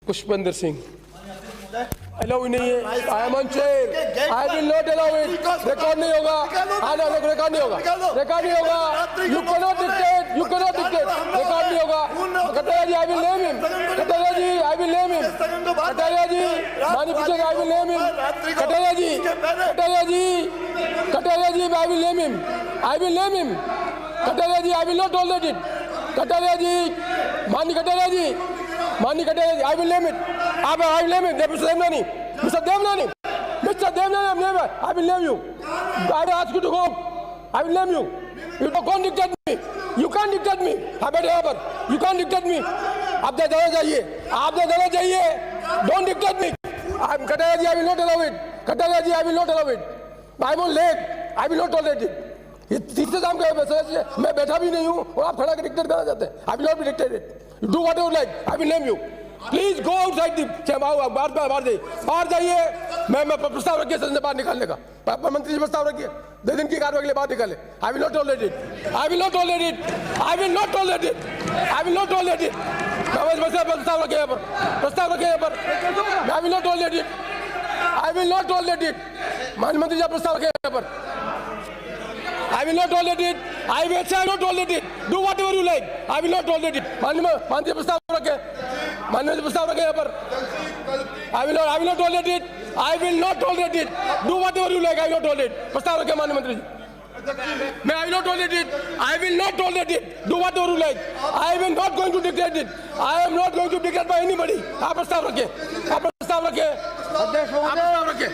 Pushpendra Singh allow नहीं है। I am on chair, I will not allow it. Record नहीं होगा, रिकॉर्ड नहीं होगा, रिकॉर्ड नहीं होगा। You can not dictate, you can not dictate, record नहीं होगा। Kataria ji, I will name him, Kataria ji, I will name him, Kataria ji, मानी पूछेगा, I will name him, Kataria ji, Kataria ji, Kataria ji, I will name him, I will name him, Kataria ji, I will not tolerate it, Kataria ji, मानी कटारिया जी, मानी Kataria ji, I will name it, I will name him, Mr. Devnani, Mr. Devnani, Mr. Devnani, I will name you. I will ask you to go. I will name you. You can't dictate me. You can't dictate me. You can't dictate me. आप जाना चाहिए, आप जाना चाहिए. Don't dictate me. Kataria ji, I will not allow it. Kataria ji, I will not allow it. I won't let. I will not tolerate it. ये तीसरे काम का सदस्य मैं बैठा भी नहीं हूँ और आप खड़ा कर डिक्टेट करना चाहते हैं. I will not be dictated. You do whatever you like. I will name you. Please go outside the, बाहर जाइए. मैं प्रस्ताव रखिए सदन से बाहर निकालने का. मंत्री जी प्रस्ताव रखिए 2 दिन की कार्रवाई के लिए बाहर निकाले. आई will not tolerate it, I will not tolerate it, I will not tolerate it, I will not tolerate it. प्रस्ताव रखे यहाँ पर, प्रस्ताव रखे यहाँ पर. आई will not tolerate it, I will not tolerate it. माननीय मंत्री जी प्रस्ताव रखे यहाँ पर. I will not tolerate it. I will not tolerate it. Do whatever you like. I will not tolerate it. माननीय प्रस्ताव रखे, माननीय प्रस्ताव रखे यहाँ पर. I will not tolerate it. I will not tolerate it. Do whatever you like. I will not tolerate. प्रस्ताव रखे माननीय मंत्री जी. मैं I will not tolerate it. I will not tolerate it. Do whatever you like. I am not going to dictate it. I am not going to dictate by anybody. आप प्रस्ताव रखे, आप प्रस्ताव रखे, आप प्रस्ताव रखे.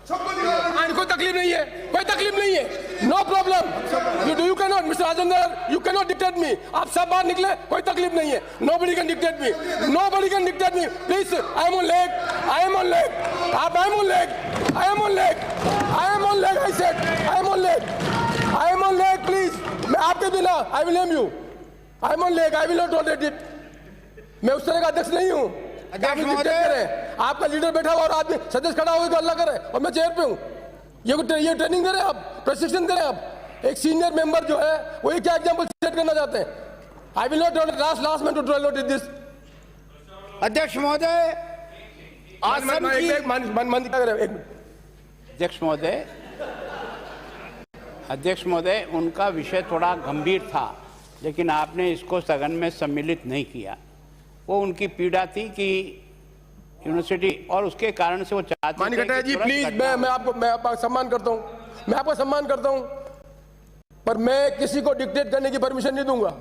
कोई तकलीफ नहीं है, कोई तकलीफ नहीं है. No problem. You can not, mister Rajendra, you can not dictate me. आप सब बाहर निकले, कोई तकलीफ नहीं है. Nobody can dictate me, nobody can dictate me. Please, I am on leg, I am on leg. आप I am on leg, I am on leg, I am on leg. I said I am on leg, I am on leg. Please, मैं आपके बिना I will name you. I am on leg, I will not tolerate it. मैं उस तरह का अध्यक्ष नहीं हूँ. आपका लीडर बैठा हुआ और आदमी सदस्य खड़ा हुआ तो अल्लाह करे और मैं चेयर पे हूँ. ये ट्रेनिंग दे रहे हैं आप, प्रशिक्षण दे रहे हैं आप. एक सीनियर मेंबर जो है वो ये क्या एग्जांपल सेट करना चाहते हैं. I will not tolerate, last man to tolerate this. अध्यक्ष महोदय, अध्यक्ष महोदय, उनका विषय थोड़ा गंभीर था लेकिन आपने इसको सदन में सम्मिलित नहीं किया. वो उनकी पीड़ा थी कि यूनिवर्सिटी और उसके कारण से वो चाहते माननीय कटारिया जी, प्लीज, मैं आपका सम्मान करता हूँ, मैं आपका सम्मान करता हूँ, पर मैं किसी को डिक्टेट करने की परमिशन नहीं दूंगा.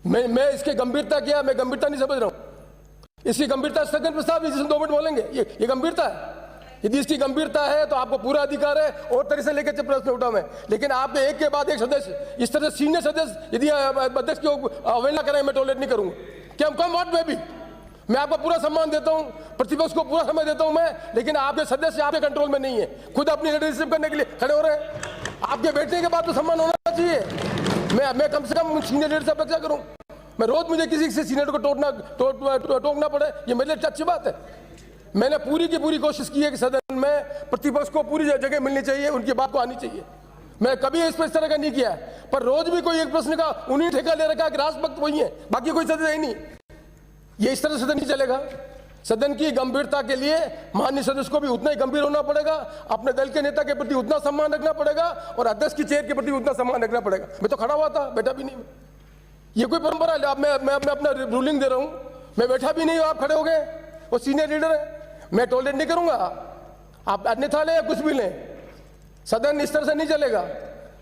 मैं इसकी गंभीरता क्या, मैं गंभीरता नहीं समझ रहा हूँ. इसकी गंभीरता स्थगन प्रस्ताव जिसमें 2 मिनट बोलेंगे, ये गंभीरता है. यदि इसकी गंभीरता है तो आपको पूरा अधिकार है और तरह से लेकर प्रश्न उठा मैं. लेकिन आपने एक के बाद एक सदस्य, इस तरह सीनियर सदस्य यदि अध्यक्ष की अवहेलना करें, मैं टॉलरेट नहीं करूंगा. क्या कम व्हाट में भी मैं आपका पूरा सम्मान देता हूं, प्रतिपक्ष को पूरा समय देता हूं मैं, लेकिन आपके सदस्य आपके कंट्रोल में नहीं है. खुद अपनी लीडरशिप करने के लिए खड़े हो रहे हैं. आपके बैठने के बाद तो सम्मान होना चाहिए. मैं कम से कम सीनियर लीडर से अपेक्षा करूं. मैं रोज मुझे किसी से सीनियर को टोकना पड़े, ये मेरे लिए अच्छी बात है. मैंने पूरी की पूरी कोशिश की है कि सदन में प्रतिपक्ष को पूरी जगह मिलनी चाहिए, उनकी बात को आनी चाहिए. मैं कभी इस तरह का नहीं किया है. पर रोज भी कोई एक प्रश्न का उन्हीं ठेका ले रखा है कि राष्ट्रभक्त वही है, बाकी कोई सदस्य ही नहीं. ये इस तरह सदन नहीं चलेगा. सदन की गंभीरता के लिए माननीय सदस्य को भी उतना ही गंभीर होना पड़ेगा, अपने दल के नेता के प्रति उतना सम्मान रखना पड़ेगा और अध्यक्ष की चेयर के प्रति उतना सम्मान रखना पड़ेगा. मैं तो खड़ा हुआ था, बैठा भी नहीं. ये कोई परंपरा है? मैं अपना रूलिंग दे रहा हूँ. मैं बैठा भी नहीं हूँ, आप खड़े हो गए. वो सीनियर लीडर है, मैं टॉलरेट नहीं करूंगा. आप अन्यथा लें या कुछ भी लें, सदन इस तरह से नहीं चलेगा.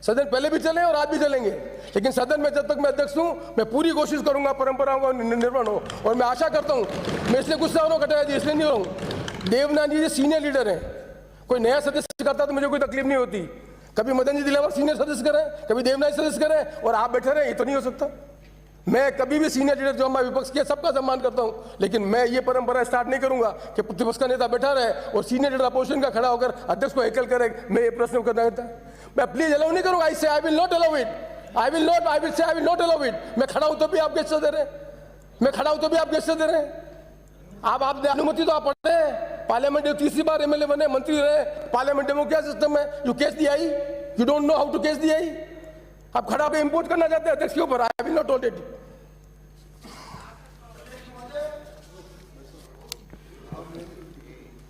सदन पहले भी चले और आज भी चलेंगे, लेकिन सदन में जब तक मैं अध्यक्ष हूं, मैं पूरी कोशिश करूंगा परंपराओं का निर्वहन हो. और मैं आशा करता हूं, मैं इसलिए गुस्सा हो रहा हूं कटारिया जी, इसलिए नहीं रहूं. देवनानी जी सीनियर लीडर हैं. कोई नया सदस्य करता तो मुझे कोई तकलीफ नहीं होती. कभी मदन जी दिलावर सीनियर सदस्य करें, कभी देवनानी सदस्य करें और आप बैठे रहे, ये तो नहीं हो सकता. मैं कभी भी सीनियर लीडर जो हमारे विपक्ष के सबका सम्मान करता हूं, लेकिन मैं ये परंपरा स्टार्ट नहीं करूंगा कि प्रतिपक्ष का नेता बैठा रहे और सीनियर लीडर अपोजिशन का खड़ा होकर अध्यक्ष को हेकल करे. मैं ये प्रश्न करना चाहता हूं, मैं प्लीज अलाउ नहीं करूंगा. आई will not allow it. I will not allow it. मैं खड़ा हूं तो भी आप गेस्चर दे रहे हैं, मैं खड़ा हूं तो भी आप गेस्चर दे रहे हैं. आप अनुमति तो आप पढ़े हैं. पार्लियामेंट में 3री बार एमएलए बने, मंत्री रहे. पार्लियामेंट में क्या सिस्टम है? You cast the aye, you don't know how to cast the aye. आप खड़ा पे इंपोर्ट करना चाहते हैं अध्यक्ष के ऊपर. आई विल नॉट टॉलरेट इट.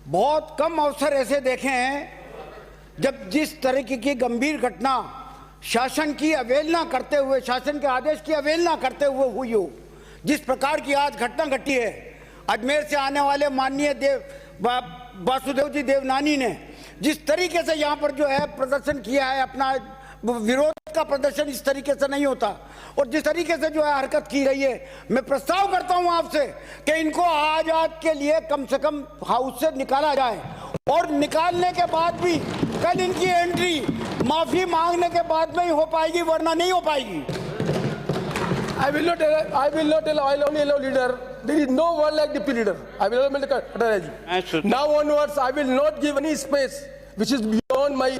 बहुत कम अवसर ऐसे देखे हैं जब जिस तरीके की गंभीर घटना शासन की अवहेलना करते हुए, शासन के आदेश की अवहेलना करते हुए हुई हो। जिस प्रकार की आज घटना घटी है, अजमेर से आने वाले माननीय वासुदेव जी देवनानी ने जिस तरीके से यहाँ पर जो है प्रदर्शन किया है, अपना विरोध का प्रदर्शन इस तरीके से नहीं होता। और जिस तरीके से जो है हरकत की गई है, मैं प्रस्ताव करता हूं आपसे कि इनको आज के लिए कम से कम हाउस से निकाला जाए, और निकालने के बाद भी कल इनकी एंट्री माफी मांगने के बाद में ही हो पाएगी, वरना नहीं हो पाएगी। I will not allow, I will only allow leader. There is no word like deputy leader. I will only Kataraji. Now onwards, I will not give any space which is beyond my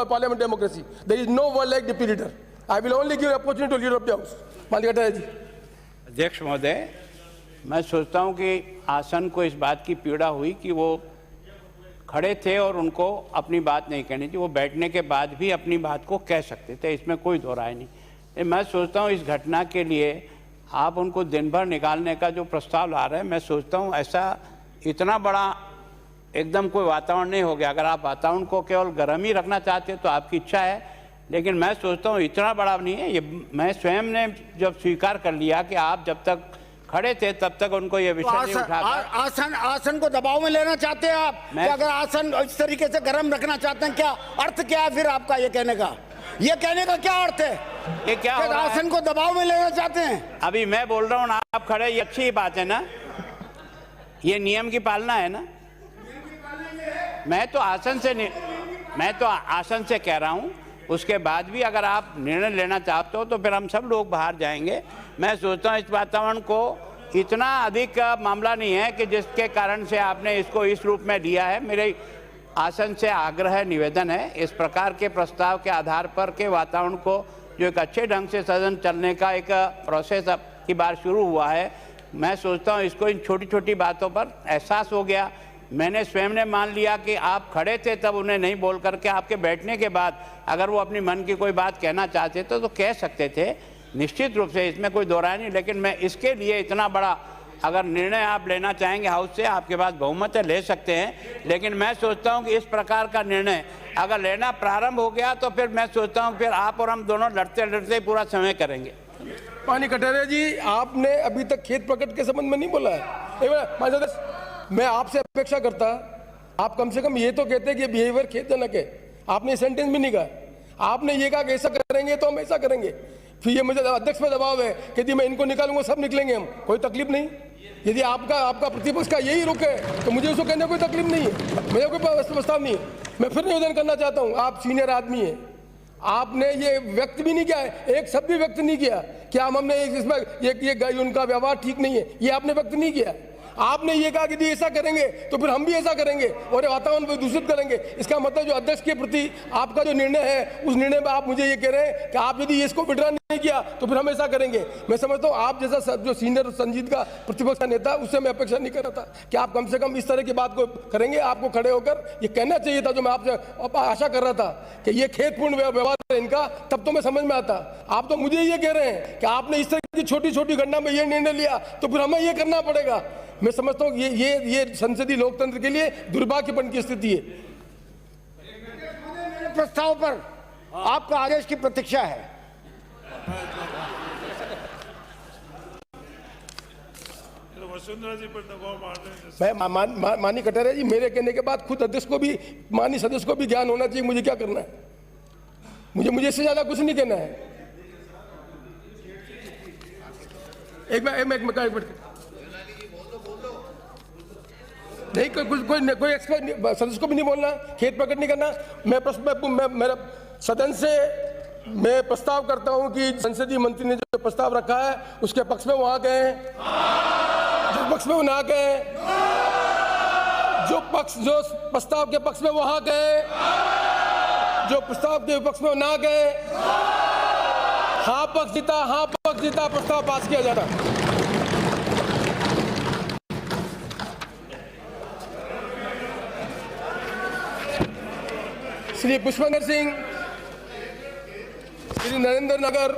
parliament democracy. There is no word like deputy leader. I will only give opportunity to leader of the house. Mani Kataraji. अध्यक्ष महोदय, मैं सोचता हूं कि आसन को इस बात की पीड़ा हुई कि वो खड़े थे और उनको अपनी बात नहीं कहनी थी। वो बैठने के बाद भी अपनी बात को कह सकते थे, इसमें कोई दो राय नहीं। मैं सोचता हूं इस घटना के लिए आप उनको दिन भर निकालने का जो प्रस्ताव ला रहे हैं, मैं सोचता हूं ऐसा इतना बड़ा एकदम कोई वातावरण नहीं हो गया। अगर आप वातावरण को केवल गर्म ही रखना चाहते हैं तो आपकी इच्छा है, लेकिन मैं सोचता हूं इतना बड़ा नहीं है ये। मैं स्वयं ने जब स्वीकार कर लिया कि आप जब तक खड़े थे तब तक उनको ये विषय नहीं उठा। आसन को दबाव में लेना चाहते हैं आप? अगर आसन इस तरीके से गर्म रखना चाहते हैं, क्या अर्थ क्या है फिर आपका ये कहने का? ये कहने का क्या अर्थ है? ये क्या हो रहा है? आसन को दबाव में लेना चाहते हैं? अभी मैं बोल रहा हूँ ना, आप खड़े, ये अच्छी बात है ना, ये नियम की पालना है ना। मैं तो आसन से कह रहा हूँ, उसके बाद भी अगर आप निर्णय लेना चाहते हो तो फिर हम सब लोग बाहर जाएंगे। मैं सोचता हूँ इस वातावरण को इतना अधिक मामला नहीं है कि जिसके कारण से आपने इसको इस रूप में लिया है। मेरे आसन से आग्रह निवेदन है, इस प्रकार के प्रस्ताव के आधार पर के वातावरण को जो एक अच्छे ढंग से सदन चलने का एक प्रोसेस अब की बार शुरू हुआ है, मैं सोचता हूँ इसको इन छोटी छोटी बातों पर एहसास हो गया। मैंने स्वयं ने मान लिया कि आप खड़े थे तब उन्हें नहीं बोल करके आपके बैठने के बाद अगर वो अपनी मन की कोई बात कहना चाहते तो कह सकते थे, निश्चित रूप से इसमें कोई दोहराई नहीं। लेकिन मैं इसके लिए इतना बड़ा अगर निर्णय आप लेना चाहेंगे हाउस से, आपके पास बहुमत है, ले सकते हैं। लेकिन मैं सोचता हूं कि इस प्रकार का निर्णय अगर लेना प्रारंभ हो गया तो फिर मैं सोचता हूं फिर आप और हम दोनों लड़ते लड़ते पूरा समय करेंगे। माननीय कटारिया जी, आपने अभी तक खेत प्रकट के संबंध में नहीं बोला है। मैं आपसे अपेक्षा करता, आप कम से कम ये तो कहते कि बिहेवियर खेदजनक है। आपने सेंटेंस भी नहीं कहा। आपने ये कहा कि ऐसा करेंगे तो हम ऐसा करेंगे। फिर ये मुझे अध्यक्ष पे दबाव है कि यदि मैं इनको निकालूंगा सब निकलेंगे, हम कोई तकलीफ नहीं। यदि आपका प्रतिपक्ष का यही रुख है तो मुझे उसको कहने कोई तकलीफ नहीं है, मेरे कोई प्रस्ताव नहीं है। मैं फिर निवेदन करना चाहता हूँ, आप सीनियर आदमी हैं, आपने ये व्यक्त भी नहीं किया है, एक शब्द भी व्यक्त नहीं किया कि हमने इसमें ये उनका व्यवहार ठीक नहीं है, ये आपने व्यक्त नहीं किया। आपने ये कहा कि यदि ऐसा करेंगे तो फिर हम भी ऐसा करेंगे और वातावरण को दूषित करेंगे। इसका मतलब जो अध्यक्ष के प्रति आपका जो निर्णय है, उस निर्णय में आप मुझे ये कह रहे हैं कि आप यदि इसको विड्रॉ नहीं किया तो फिर हम ऐसा करेंगे। मैं समझता हूँ आप जैसा जो सीनियर संजीदगा प्रतिपक्ष का नेता, उससे मैं अपेक्षा नहीं कर रहा था कि आप कम से कम इस तरह की बात को करेंगे। आपको खड़े होकर ये कहना चाहिए था, जो मैं आपसे आशा कर रहा था कि ये खेदपूर्ण व्यवहार है इनका, तब तो मैं समझ में आता। आप तो मुझे ये कह रहे हैं कि आपने इस तरह की छोटी छोटी घटना में ये निर्णय लिया तो फिर हमें ये करना पड़ेगा। मैं समझता हूँ ये संसदीय लोकतंत्र के लिए दुर्भाग्यपूर्ण की स्थिति है। प्रस्ताव पर आपका आदेश की प्रतीक्षा है। मैं माननीय कटारिया जी, मेरे कहने के बाद खुद अध्यक्ष को भी, माननीय सदस्य को भी ज्ञान होना चाहिए मुझे क्या करना है। मुझे इससे ज्यादा कुछ नहीं कहना है। एक मिनट नहीं, कोई एक्सपर्ट सदस्य को भी नहीं बोलना, खेत प्रकट नहीं करना। मेरा सदन से मैं प्रस्ताव करता हूं कि संसदीय मंत्री ने जो प्रस्ताव रखा है उसके पक्ष में वो आ गए, जो पक्ष में वो ना गए, जो प्रस्ताव के पक्ष में वो आ गए, जो प्रस्ताव के पक्ष में वो ना गए, हाँ पक्ष जीता, प्रस्ताव पास किया जाता। श्री पुष्पेंद्र सिंह, श्री नरेंद्र नगर,